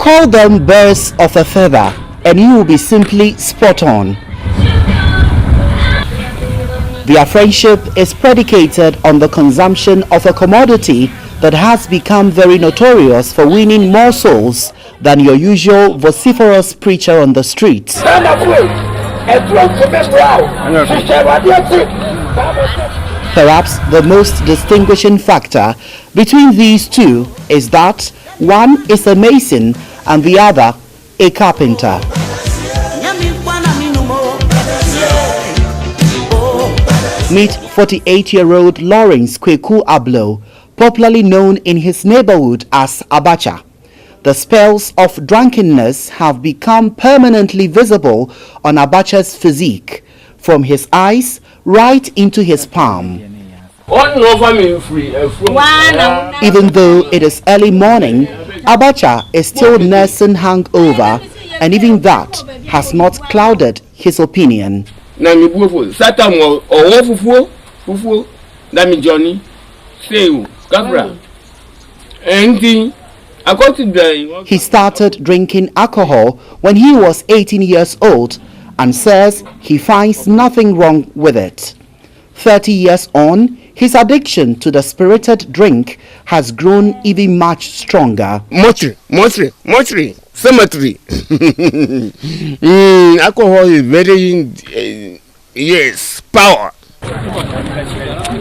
Call them birds of a feather and you will be simply spot on. Their friendship is predicated on the consumption of a commodity that has become very notorious for winning more souls than your usual vociferous preacher on the street. Perhaps the most distinguishing factor between these two is that one is a mason and the other a carpenter. Meet 48-year-old Lawrence Kweku Ablo, popularly known in his neighborhood as Abacha. The spells of drunkenness have become permanently visible on Abacha's physique, from his eyes right into his palm. Even though it is early morning, Abacha is still nursing hangover, and even that has not clouded his opinion. He started drinking alcohol when he was 18 years old and says he finds nothing wrong with it. 30 years on, his addiction to the spirited drink has grown even much stronger. Mortuary, cemetery. Alcohol is very, yes, power.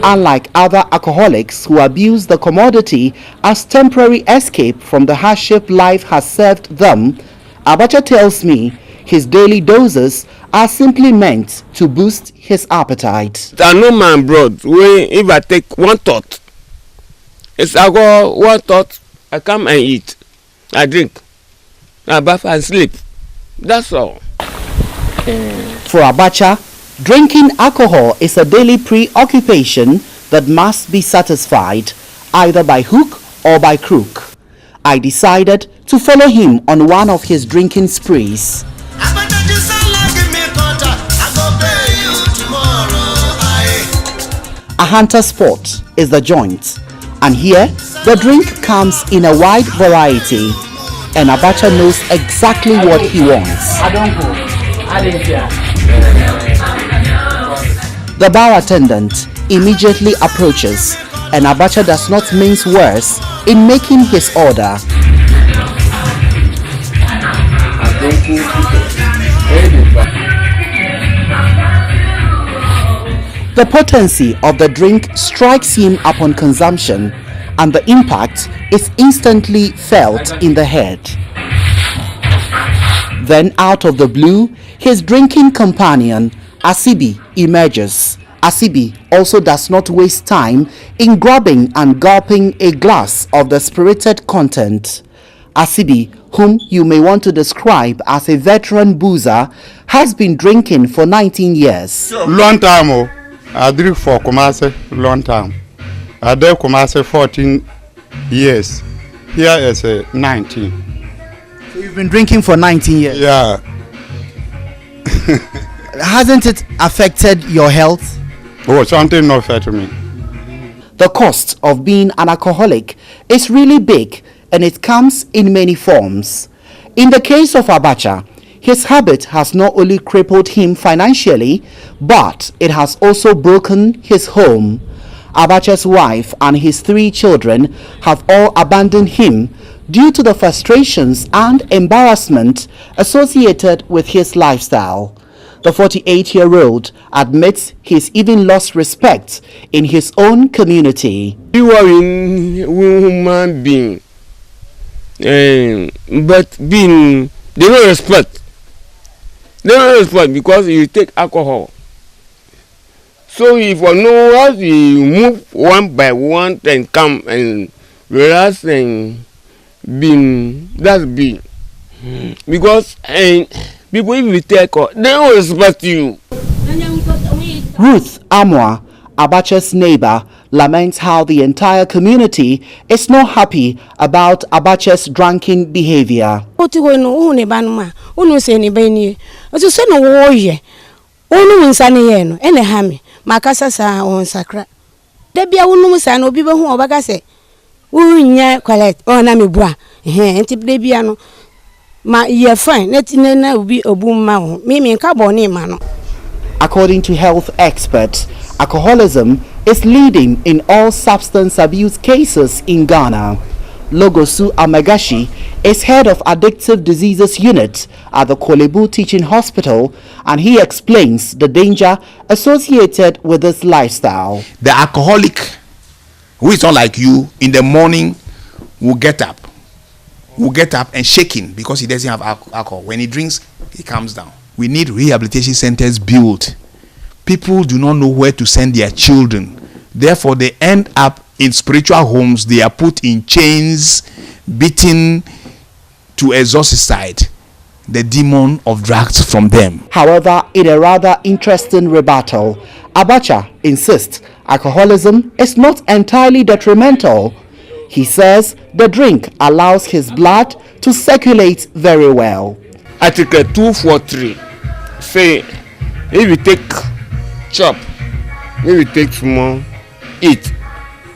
Unlike other alcoholics who abuse the commodity as temporary escape from the hardship life has served them, Abacha tells me his daily doses are simply meant to boost his appetite. I know my broad, if I take one thought, it's I go one thought, I come and eat, I drink, I bath and sleep. That's all. For Abacha, drinking alcohol is a daily preoccupation that must be satisfied, either by hook or by crook. I decided to follow him on one of his drinking sprees. A hunter spot is the joint, and here the drink comes in a wide variety, and Abacha knows exactly what he wants. The bar attendant immediately approaches, and Abacha does not mince words in making his order. The potency of the drink strikes him upon consumption, and the impact is instantly felt in the head. Then out of the blue, his drinking companion, Asibi, emerges. Asibi also does not waste time in grabbing and gulping a glass of the spirited content. Asibi, whom you may want to describe as a veteran boozer, has been drinking for 19 years. Long time, I drink for Kumasi, long time. I did Kumasi 14 years. Here is 19. So you've been drinking for 19 years? Yeah. Hasn't it affected your health? Oh, something not fair to me. The cost of being an alcoholic is really big, and it comes in many forms. In the case of Abacha, his habit has not only crippled him financially, but it has also broken his home. Abacha's wife and his 3 children have all abandoned him due to the frustrations and embarrassment associated with his lifestyle. The 48-year-old admits he's even lost respect in his own community. You are a human being, but being they don't respect. They don't respect because you take alcohol. So if you know how you move one by one and come and relax and being that's being because people if you take they don't respect you. Ruth Amwa, Abacha's neighbor, laments how the entire community is not happy about Abacha's drunken behavior. Ma ye fine, let na be a boom ma me carboni mano. According to health experts, alcoholism is leading in all substance abuse cases in Ghana. Logosu Amagashi is head of Addictive Diseases Unit at the Kolebu Teaching Hospital, and he explains the danger associated with this lifestyle. The alcoholic, who is not like you, in the morning will get up and shaking because he doesn't have alcohol. When he drinks, he calms down. We need rehabilitation centers built. People do not know where to send their children. Therefore, they end up in spiritual homes. They are put in chains, beaten to exorcise the demon of drugs from them. However, in a rather interesting rebuttal, Abacha insists alcoholism is not entirely detrimental. He says the drink allows his blood to circulate very well. Article 243 say if you take chop, if you take small, eat.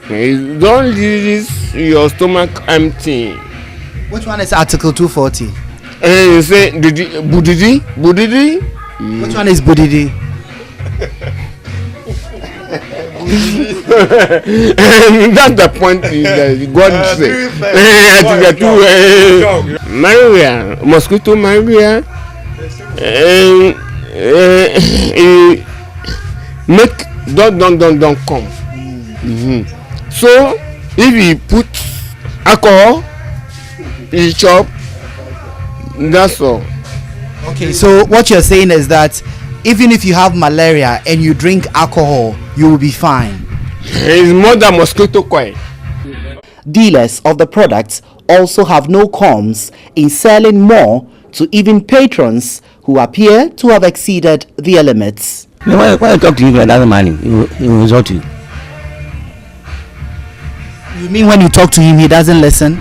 Don't leave your stomach empty. Which one is Article 240? And you say budidi. Which one is budidi? That's the point that God said. Malaria, mosquito malaria, make don't come. So if you put alcohol, you chop. That's all. Okay, so what you're saying is that even if you have malaria and you drink alcohol, you will be fine. It's more than mosquito coil. Dealers of the products also have no qualms in selling more to even patrons who appear to have exceeded their limits. When I talk to you for another money, he will resort to you. You mean when you talk to him, he doesn't listen?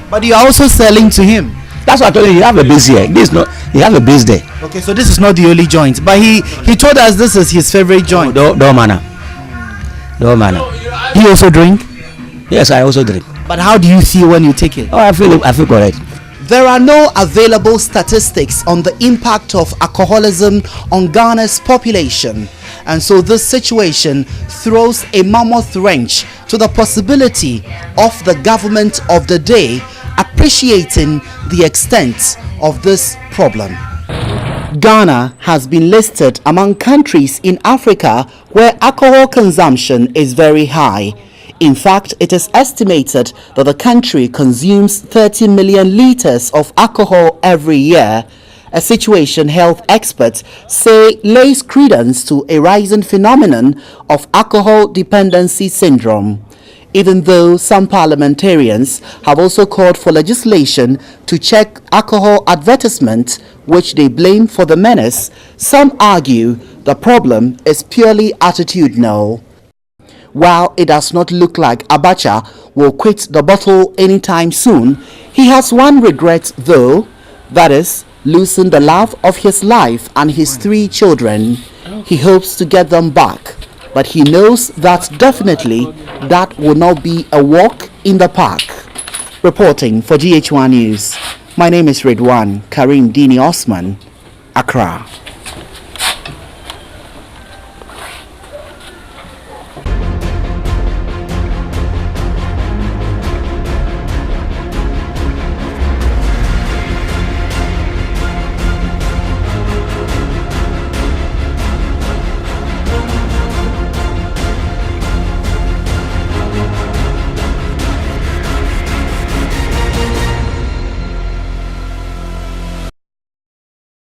But you're also selling to him. That's what I told you. You have a base here. This not. You have a base there. Okay, so this is not the only joint, but he told us this is his favorite joint. Door manner. He also drink? Yes, I also drink. But how do you feel when you take it? Oh, I feel correct. There are no available statistics on the impact of alcoholism on Ghana's population, and so this situation throws a mammoth wrench to the possibility of the government of the day appreciating the extent of this problem. Ghana has been listed among countries in Africa where alcohol consumption is very high. In fact, it is estimated that the country consumes 30 million liters of alcohol every year, a situation health experts say lays credence to a rising phenomenon of alcohol dependency syndrome. Even though some parliamentarians have also called for legislation to check alcohol advertisement, which they blame for the menace, some argue the problem is purely attitudinal. While it does not look like Abacha will quit the bottle anytime soon, he has one regret though, that is, losing the love of his life and his 3 children. He hopes to get them back, but he knows that definitely that will not be a walk in the park. Reporting for GH1 News, my name is Redwan Karim Dini-Osman, Accra.